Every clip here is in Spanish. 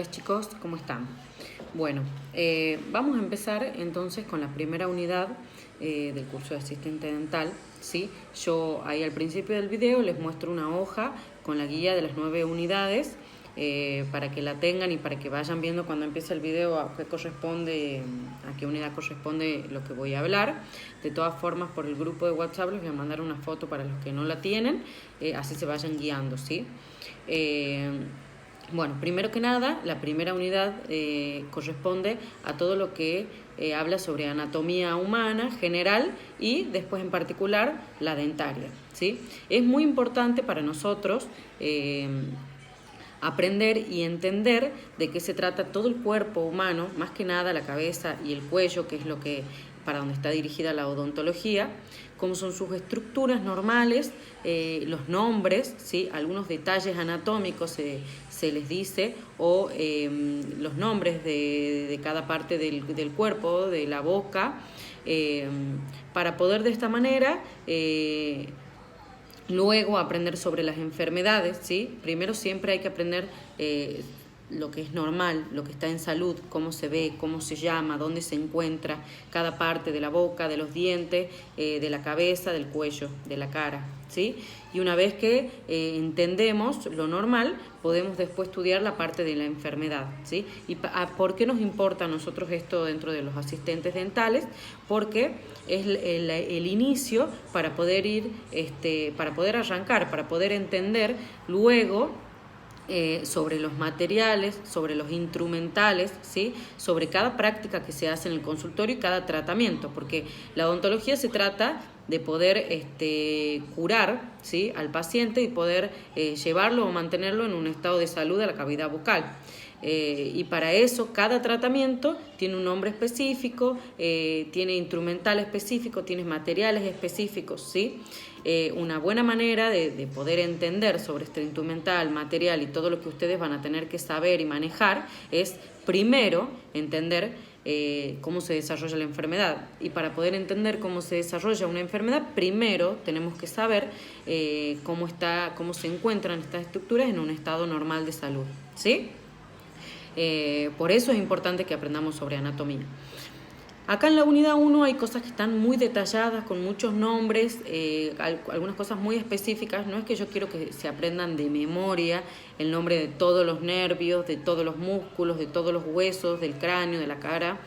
Hola chicos, ¿cómo están? Bueno, vamos a empezar entonces con la primera unidad del curso de asistente dental, ¿sí? Yo ahí al principio del video les muestro una hoja con la guía de las 9 unidades para que la tengan y para que vayan viendo cuando empiece el video a qué corresponde, a qué unidad corresponde lo que voy a hablar. De todas formas, por el grupo de WhatsApp les voy a mandar una foto para los que no la tienen, así se vayan guiando, ¿sí? Bueno, primero que nada, la primera unidad corresponde a todo lo que habla sobre anatomía humana general y después en particular la dentaria, ¿sí? Es muy importante para nosotros aprender y entender de qué se trata todo el cuerpo humano, más que nada la cabeza y el cuello, que es lo que para donde está dirigida la odontología, cómo son sus estructuras normales, los nombres, ¿sí? Algunos detalles anatómicos se les dice, o los nombres de cada parte del cuerpo, de la boca, para poder de esta manera luego aprender sobre las enfermedades, ¿sí? Primero siempre hay que aprender lo que es normal, lo que está en salud, cómo se ve, cómo se llama, dónde se encuentra cada parte de la boca, de los dientes, de la cabeza, del cuello, de la cara, ¿sí? Y una vez que entendemos lo normal, podemos después estudiar la parte de la enfermedad, ¿sí? ¿Y por qué nos importa a nosotros esto dentro de los asistentes dentales? Porque es el inicio para poder ir, para poder arrancar, para poder entender luego sobre los materiales, sobre los instrumentales, ¿sí? Sobre cada práctica que se hace en el consultorio y cada tratamiento, porque la odontología se trata de poder curar, ¿sí? Al paciente y poder llevarlo o mantenerlo en un estado de salud a la cavidad bucal. Y para eso cada tratamiento tiene un nombre específico, tiene instrumental específico, tiene materiales específicos, ¿sí? Una buena manera de poder entender sobre este instrumental, material y todo lo que ustedes van a tener que saber y manejar es primero entender cómo se desarrolla la enfermedad. Y para poder entender cómo se desarrolla una enfermedad, primero tenemos que saber cómo se encuentran estas estructuras en un estado normal de salud, ¿sí? Por eso es importante que aprendamos sobre anatomía. Acá en la unidad 1 hay cosas que están muy detalladas, con muchos nombres, algunas cosas muy específicas. No es que yo quiero que se aprendan de memoria el nombre de todos los nervios, de todos los músculos, de todos los huesos, del cráneo, de la cara,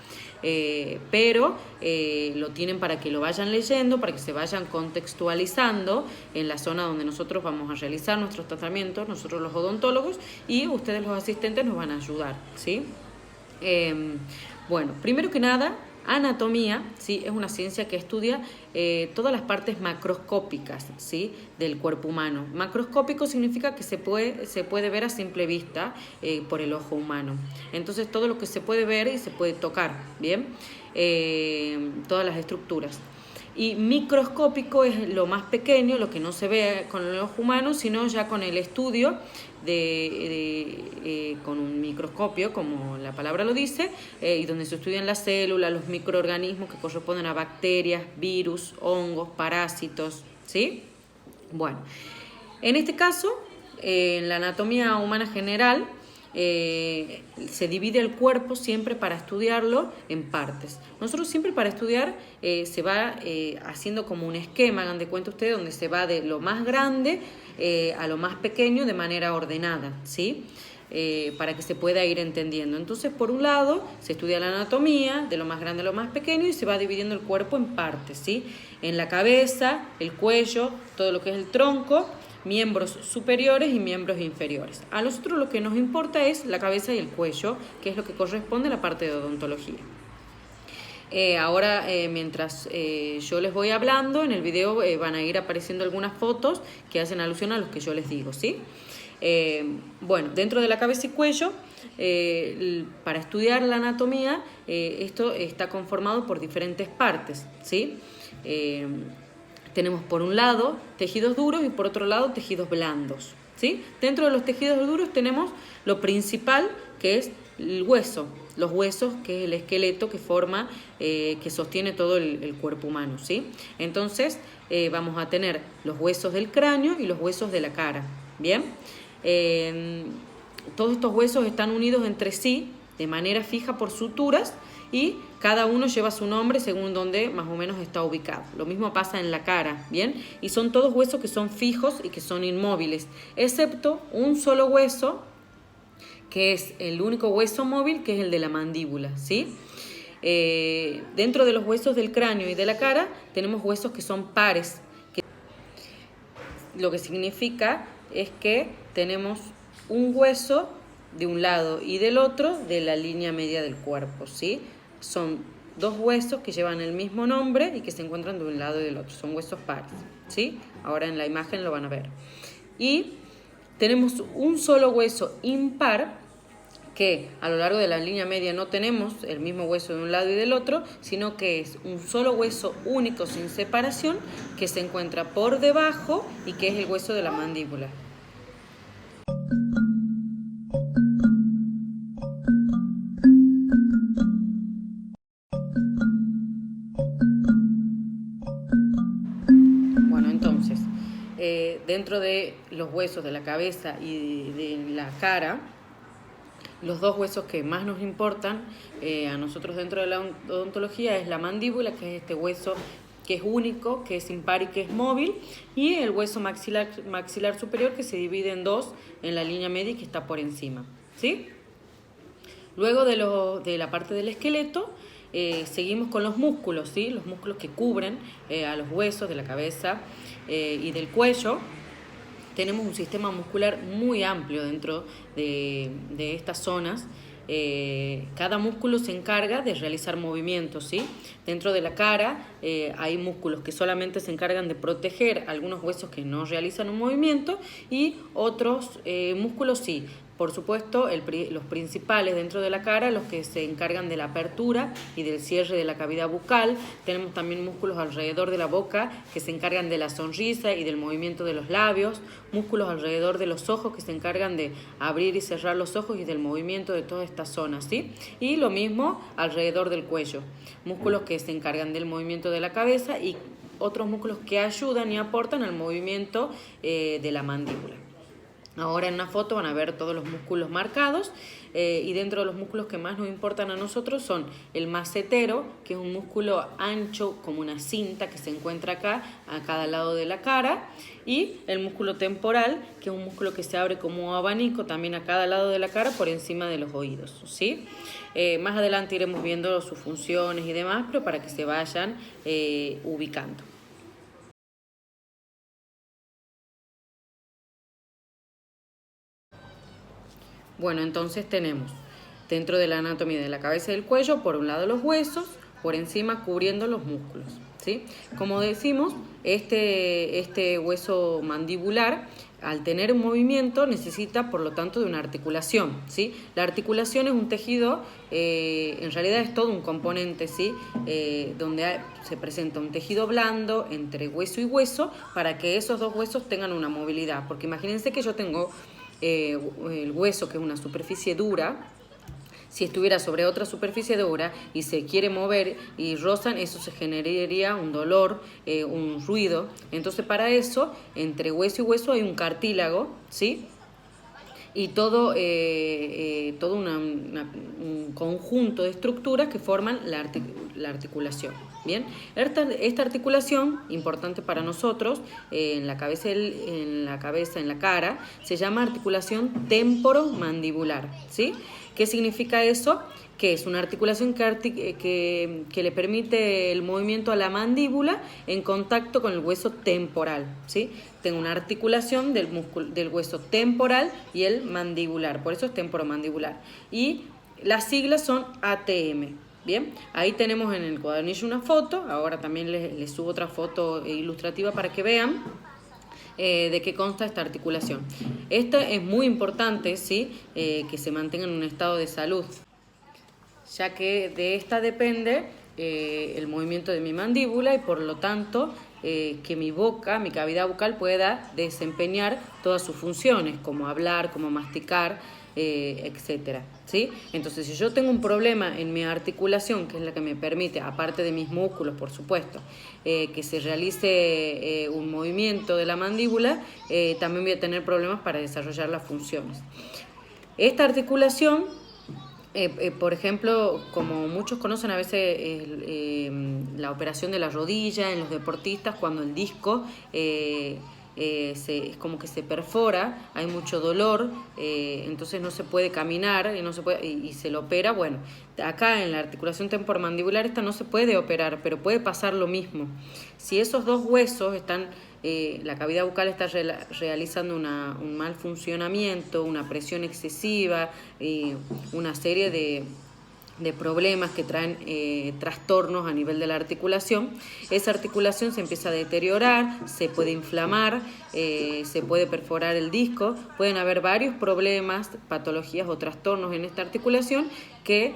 pero lo tienen para que lo vayan leyendo, para que se vayan contextualizando en la zona donde nosotros vamos a realizar nuestros tratamientos, nosotros los odontólogos, y ustedes los asistentes nos van a ayudar, ¿sí? Bueno, primero que nada, anatomía, ¿sí? Es una ciencia que estudia todas las partes macroscópicas, ¿sí? Del cuerpo humano. Macroscópico significa que se puede ver a simple vista por el ojo humano. Entonces todo lo que se puede ver y se puede tocar, ¿bien? Todas las estructuras. Y microscópico es lo más pequeño, lo que no se ve con el ojo humano, sino ya con el estudio con un microscopio, como la palabra lo dice, y donde se estudian las células, los microorganismos que corresponden a bacterias, virus, hongos, parásitos, ¿sí? Bueno, en este caso, en la anatomía humana general, se divide el cuerpo siempre para estudiarlo en partes. Nosotros siempre para estudiar se va haciendo como un esquema, hagan de cuenta ustedes, donde se va de lo más grande a lo más pequeño de manera ordenada, ¿sí? Para que se pueda ir entendiendo. Entonces, por un lado, se estudia la anatomía, de lo más grande a lo más pequeño, y se va dividiendo el cuerpo en partes, ¿sí? En la cabeza, el cuello, todo lo que es el tronco, miembros superiores y miembros inferiores. A nosotros lo que nos importa es la cabeza y el cuello, que es lo que corresponde a la parte de odontología. Ahora, mientras yo les voy hablando, en el video van a ir apareciendo algunas fotos que hacen alusión a lo que yo les digo, ¿sí? Bueno, dentro de la cabeza y cuello, para estudiar la anatomía, esto está conformado por diferentes partes, ¿sí? Tenemos por un lado tejidos duros y por otro lado tejidos blandos, ¿sí? Dentro de los tejidos duros tenemos lo principal, que es el hueso, los huesos, que es el esqueleto que forma, que sostiene todo el cuerpo humano, ¿sí? Entonces vamos a tener los huesos del cráneo y los huesos de la cara, ¿bien? todos estos huesos están unidos entre sí de manera fija por suturas y cada uno lleva su nombre según donde más o menos está ubicado. Lo mismo pasa en la cara, ¿bien? Y son todos huesos que son fijos y que son inmóviles, excepto un solo hueso, que es el único hueso móvil, que es el de la mandíbula, ¿sí? Dentro de los huesos del cráneo y de la cara tenemos huesos que son pares, lo que significa es que tenemos un hueso de un lado y del otro de la línea media del cuerpo, ¿sí? Son dos huesos que llevan el mismo nombre y que se encuentran de un lado y del otro, son huesos pares, ¿sí? Ahora en la imagen lo van a ver. Y tenemos un solo hueso impar, que a lo largo de la línea media no tenemos el mismo hueso de un lado y del otro, sino que es un solo hueso único sin separación que se encuentra por debajo y que es el hueso de la mandíbula. Bueno, entonces, dentro de los huesos de la cabeza y de la cara, los dos huesos que más nos importan a nosotros dentro de la odontología es la mandíbula, que es este hueso que es único, que es impar y que es móvil, y el hueso maxilar superior, que se divide en dos en la línea media y que está por encima, ¿sí? Luego de la parte del esqueleto, seguimos con los músculos, ¿sí? Los músculos que cubren a los huesos de la cabeza y del cuello. Tenemos un sistema muscular muy amplio dentro de estas zonas. Cada músculo se encarga de realizar movimientos, ¿sí? Dentro de la cara hay músculos que solamente se encargan de proteger algunos huesos que no realizan un movimiento y otros músculos sí. Por supuesto, los principales dentro de la cara, los que se encargan de la apertura y del cierre de la cavidad bucal. Tenemos también músculos alrededor de la boca que se encargan de la sonrisa y del movimiento de los labios. Músculos alrededor de los ojos que se encargan de abrir y cerrar los ojos y del movimiento de todas estas zonas, ¿sí? Y lo mismo alrededor del cuello. Músculos que se encargan del movimiento de la cabeza y otros músculos que ayudan y aportan al movimiento de la mandíbula. Ahora en una foto van a ver todos los músculos marcados y dentro de los músculos que más nos importan a nosotros son el macetero, que es un músculo ancho como una cinta que se encuentra acá a cada lado de la cara, y el músculo temporal, que es un músculo que se abre como abanico también a cada lado de la cara por encima de los oídos, ¿sí? Más adelante iremos viendo sus funciones y demás, pero para que se vayan ubicando. Bueno, entonces tenemos dentro de la anatomía de la cabeza y del cuello, por un lado los huesos, por encima cubriendo los músculos, ¿sí? Como decimos, este hueso mandibular, al tener un movimiento, necesita, por lo tanto, de una articulación, ¿sí? La articulación es un tejido, en realidad es todo un componente, ¿sí? Donde se presenta un tejido blando entre hueso y hueso para que esos dos huesos tengan una movilidad. Porque imagínense que yo tengo el hueso, que es una superficie dura. Si estuviera sobre otra superficie dura y se quiere mover y rozan, eso se generaría un dolor, un ruido. Entonces, para eso, entre hueso y hueso hay un cartílago, ¿sí? Y todo un conjunto de estructuras que forman la articulación. Bien, esta articulación, importante para nosotros, en la cabeza, en la cara, se llama articulación temporomandibular, ¿sí? ¿Qué significa eso? Que es una articulación que le permite el movimiento a la mandíbula en contacto con el hueso temporal, ¿sí? Tengo una articulación del hueso temporal y el mandibular, por eso es temporomandibular. Y las siglas son ATM. Bien, ahí tenemos en el cuadernillo una foto, ahora también les subo otra foto ilustrativa para que vean de qué consta esta articulación. Esta es muy importante, ¿sí? Que se mantenga en un estado de salud, ya que de esta depende el movimiento de mi mandíbula y por lo tanto que mi boca, mi cavidad bucal pueda desempeñar todas sus funciones, como hablar, como masticar, etcétera, ¿sí? Entonces, si yo tengo un problema en mi articulación, que es la que me permite, aparte de mis músculos, por supuesto, que se realice un movimiento de la mandíbula, también voy a tener problemas para desarrollar las funciones. Esta articulación, por ejemplo, como muchos conocen a veces la operación de la rodilla en los deportistas, cuando el disco es como que se perfora, hay mucho dolor, entonces no se puede caminar y se lo opera. Bueno, acá en la articulación temporomandibular esta no se puede operar, pero puede pasar lo mismo. Si esos dos huesos están, la cavidad bucal está realizando un mal funcionamiento, una presión excesiva, una serie de problemas que traen trastornos a nivel de la articulación, esa articulación se empieza a deteriorar, se puede inflamar, se puede perforar el disco, pueden haber varios problemas, patologías o trastornos en esta articulación que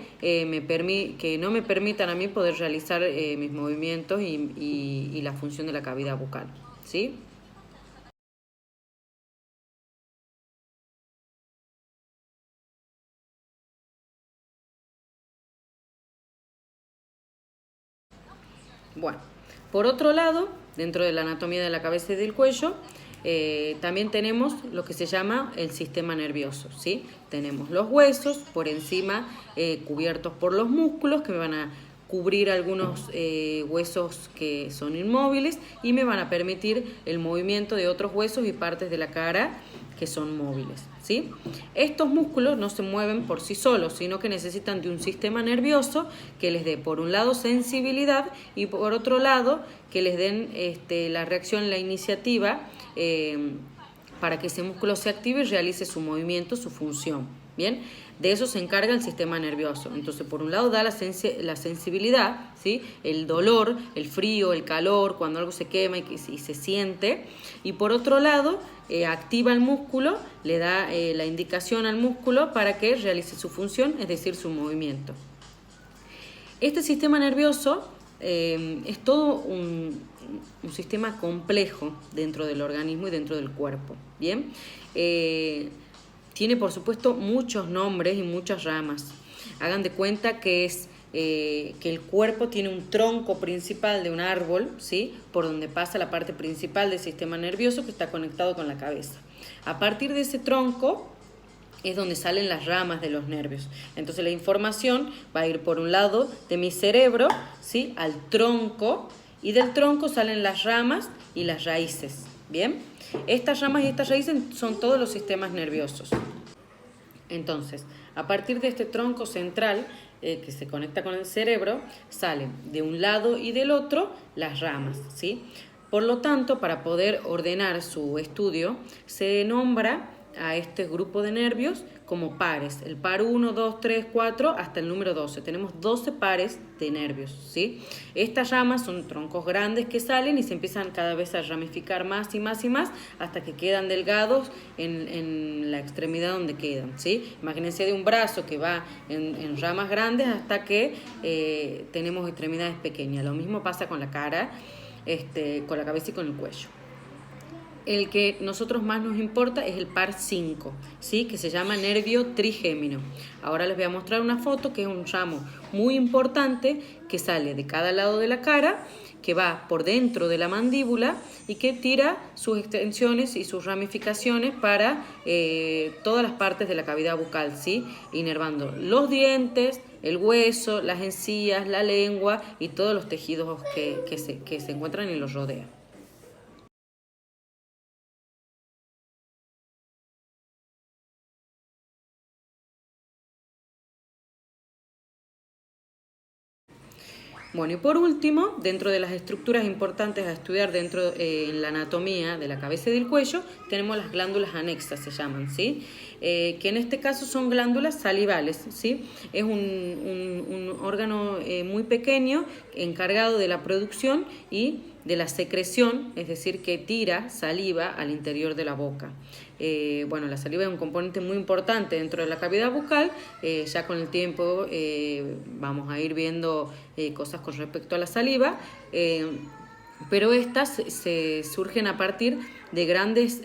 no me permitan a mí poder realizar mis movimientos y la función de la cavidad bucal, ¿sí? Bueno, por otro lado, dentro de la anatomía de la cabeza y del cuello, también tenemos lo que se llama el sistema nervioso, ¿sí? Tenemos los huesos por encima, cubiertos por los músculos, que me van a cubrir algunos huesos que son inmóviles y me van a permitir el movimiento de otros huesos y partes de la cara que son móviles, ¿sí? Estos músculos no se mueven por sí solos, sino que necesitan de un sistema nervioso que les dé, por un lado, sensibilidad y por otro lado, que les den la reacción, la iniciativa, para que ese músculo se active y realice su movimiento, su función. Bien, de eso se encarga el sistema nervioso. Entonces, por un lado da la sensibilidad, ¿sí? El dolor, el frío, el calor, cuando algo se quema y se siente. Y por otro lado, activa el músculo, le da la indicación al músculo para que realice su función, es decir, su movimiento. Este sistema nervioso es todo un sistema complejo dentro del organismo y dentro del cuerpo. Bien, tiene por supuesto muchos nombres y muchas ramas. Hagan de cuenta que que el cuerpo tiene un tronco principal de un árbol, ¿sí? Por donde pasa la parte principal del sistema nervioso que está conectado con la cabeza. A partir de ese tronco es donde salen las ramas de los nervios. Entonces la información va a ir por un lado de mi cerebro, ¿sí? Al tronco, y del tronco salen las ramas y las raíces. ¿Bien? Estas ramas y estas raíces son todos los sistemas nerviosos. Entonces, a partir de este tronco central que se conecta con el cerebro, salen de un lado y del otro las ramas, ¿sí? Por lo tanto, para poder ordenar su estudio, se nombra a este grupo de nervios como pares. El par 1, 2, 3, 4 hasta el número 12. Tenemos 12 pares de nervios, ¿sí? Estas ramas son troncos grandes que salen y se empiezan cada vez a ramificar más y más y más hasta que quedan delgados en la extremidad donde quedan, ¿sí? Imagínense de un brazo que va en ramas grandes hasta que tenemos extremidades pequeñas. Lo mismo pasa con la cara, con la cabeza y con el cuello. El que nosotros más nos importa es el par 5, ¿sí? Que se llama nervio trigémino. Ahora les voy a mostrar una foto que es un ramo muy importante que sale de cada lado de la cara, que va por dentro de la mandíbula y que tira sus extensiones y sus ramificaciones para todas las partes de la cavidad bucal, ¿sí? Inervando los dientes, el hueso, las encías, la lengua y todos los tejidos que se encuentran y los rodean. Bueno, y por último, dentro de las estructuras importantes a estudiar dentro en la anatomía de la cabeza y del cuello, tenemos las glándulas anexas, se llaman, ¿sí? Que en este caso son glándulas salivales, ¿sí? Es un órgano muy pequeño encargado de la producción y de la secreción, es decir, que tira saliva al interior de la boca. Bueno, la saliva es un componente muy importante dentro de la cavidad bucal. Ya con el tiempo vamos a ir viendo cosas con respecto a la saliva, pero estas se surgen a partir de grandes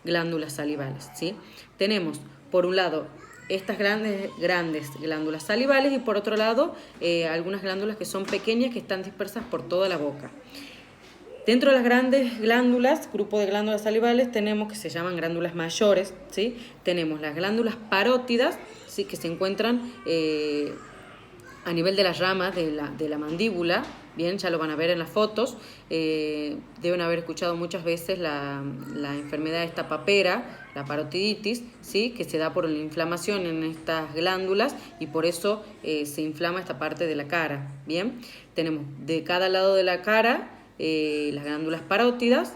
glándulas salivales, ¿sí? Tenemos, por un lado, estas grandes glándulas salivales y por otro lado algunas glándulas que son pequeñas que están dispersas por toda la boca. Dentro de las grandes glándulas, grupo de glándulas salivales, tenemos que se llaman glándulas mayores, ¿sí? Tenemos las glándulas parótidas, ¿sí? Que se encuentran a nivel de las ramas de la mandíbula. Bien, ya lo van a ver en las fotos. Deben haber escuchado muchas veces la enfermedad esta papera, la parotiditis, ¿sí? Que se da por la inflamación en estas glándulas y por eso se inflama esta parte de la cara. Bien, tenemos de cada lado de la cara las glándulas parótidas,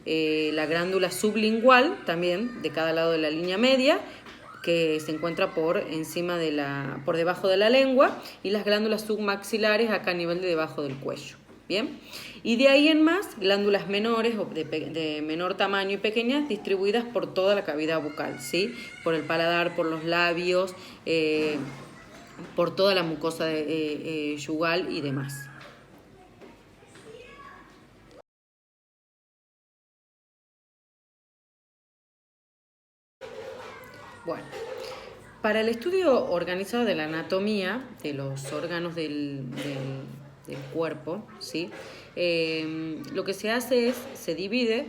la glándula sublingual también de cada lado de la línea media, que se encuentra por debajo de la lengua, y las glándulas submaxilares acá a nivel de debajo del cuello. Bien, y de ahí en más, glándulas menores o de menor tamaño y pequeñas, distribuidas por toda la cavidad bucal, ¿sí? Por el paladar, por los labios, por toda la mucosa yugal y demás. Bueno, para el estudio organizado de la anatomía de los órganos del cuerpo, ¿sí? Lo que se hace es, se divide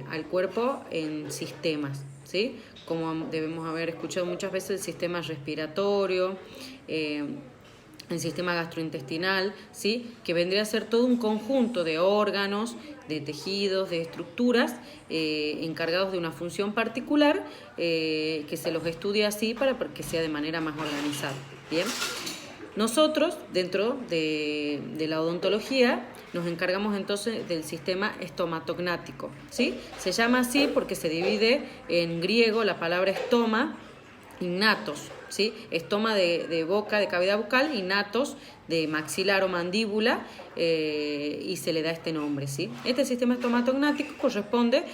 al cuerpo en sistemas, ¿sí? Como debemos haber escuchado muchas veces, el sistema respiratorio, el sistema gastrointestinal, ¿sí? Que vendría a ser todo un conjunto de órganos, de tejidos, de estructuras encargados de una función particular, que se los estudia así para que sea de manera más organizada. Bien, nosotros dentro de la odontología nos encargamos entonces del sistema estomatognático, ¿sí? Se llama así porque se divide en griego la palabra estoma, innatos, ¿sí? Estoma de boca, de cavidad bucal, y natos de maxilar o mandíbula, y se le da este nombre, ¿sí? Este sistema estomatognático corresponde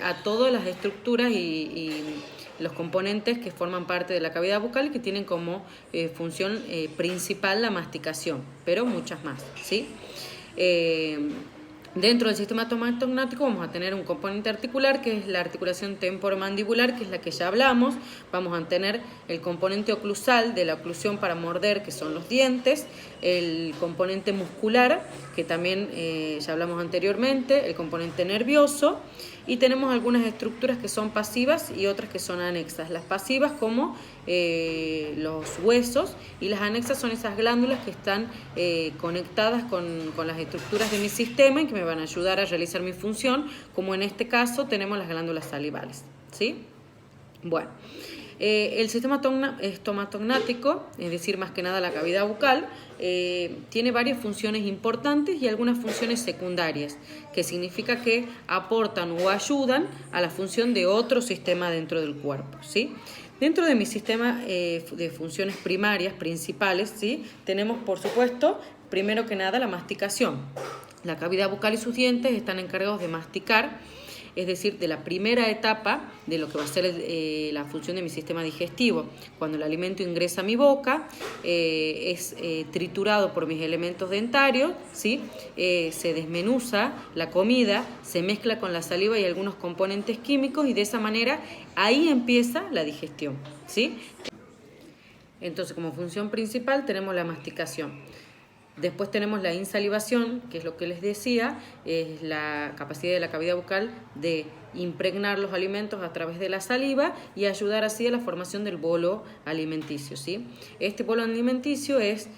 a todas las estructuras y los componentes que forman parte de la cavidad bucal y que tienen como función principal la masticación, pero muchas más, ¿sí? Dentro del sistema estomatognático vamos a tener un componente articular, que es la articulación temporomandibular, que es la que ya hablamos. Vamos a tener el componente oclusal, de la oclusión para morder, que son los dientes. El componente muscular, que también ya hablamos anteriormente. El componente nervioso. Y tenemos algunas estructuras que son pasivas y otras que son anexas. Las pasivas como los huesos, y las anexas son esas glándulas que están conectadas con las estructuras de mi sistema y que me van a ayudar a realizar mi función, como en este caso tenemos las glándulas salivales, ¿sí? Bueno, el sistema estomatognático, es decir, más que nada la cavidad bucal, tiene varias funciones importantes y algunas funciones secundarias, que significa que aportan o ayudan a la función de otro sistema dentro del cuerpo, ¿sí? Dentro de mi sistema de funciones primarias, principales, ¿sí? Tenemos, por supuesto, primero que nada la masticación. La cavidad bucal y sus dientes están encargados de masticar, es decir, de la primera etapa de lo que va a ser la función de mi sistema digestivo. Cuando el alimento ingresa a mi boca, es triturado por mis elementos dentarios, ¿sí? Se desmenuza la comida, se mezcla con la saliva y algunos componentes químicos, y de esa manera ahí empieza la digestión, ¿sí? Entonces, como función principal tenemos la masticación. Después tenemos la insalivación, que es lo que les decía, es la capacidad de la cavidad bucal de impregnar los alimentos a través de la saliva y ayudar así a la formación del bolo alimenticio, ¿sí? Este bolo alimenticio es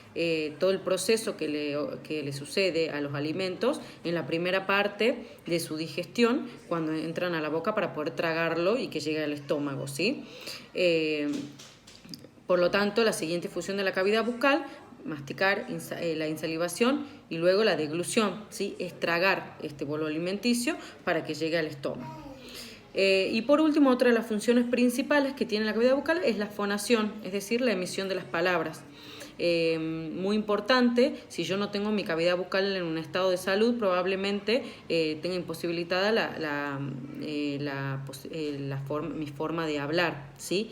todo el proceso que le sucede a los alimentos en la primera parte de su digestión, cuando entran a la boca para poder tragarlo y que llegue al estómago, ¿sí? Por lo tanto, la siguiente función de la cavidad bucal: masticar, la insalivación y luego la deglución, ¿sí? Es tragar este bolo alimenticio para que llegue al estómago. Y por último, otra de las funciones principales que tiene la cavidad bucal es la fonación, es decir, la emisión de las palabras. Muy importante, si yo no tengo mi cavidad bucal en un estado de salud, probablemente tenga imposibilitada mi forma de hablar, ¿sí?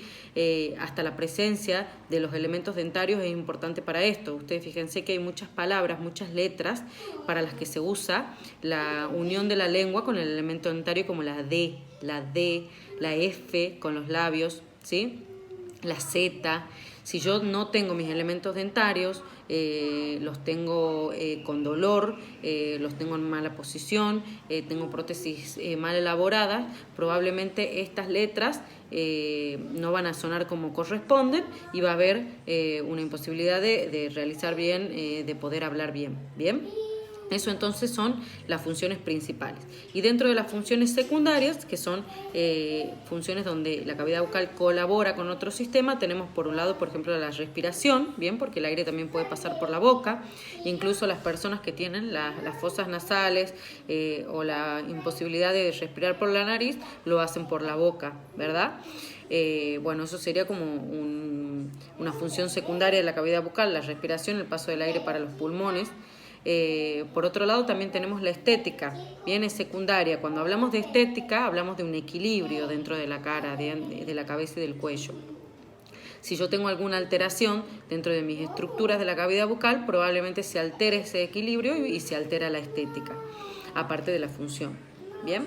Hasta la presencia de los elementos dentarios es importante para esto. Ustedes fíjense que hay muchas palabras, muchas letras para las que se usa la unión de la lengua con el elemento dentario, como la D, la F con los labios, ¿sí? La Z, Si yo no tengo mis elementos dentarios, los tengo con dolor, los tengo en mala posición, tengo prótesis mal elaboradas, probablemente estas letras no van a sonar como corresponden y va a haber una imposibilidad de realizar bien, de poder hablar bien. ¿Bien? Eso entonces son las funciones principales. Y dentro de las funciones secundarias, que son funciones donde la cavidad bucal colabora con otro sistema, tenemos por un lado, por ejemplo, la respiración, bien, porque el aire también puede pasar por la boca. Incluso las personas que tienen las fosas nasales o la imposibilidad de respirar por la nariz, lo hacen por la boca, ¿verdad? Bueno, eso sería como una función secundaria de la cavidad bucal, la respiración, el paso del aire para los pulmones. Por otro lado también tenemos la estética, bien, es secundaria. Cuando hablamos de estética hablamos de un equilibrio dentro de la cara, de la cabeza y del cuello. Si yo tengo alguna alteración dentro de mis estructuras de la cavidad bucal, probablemente se altere ese equilibrio y se altera la estética, aparte de la función. ¿Bien?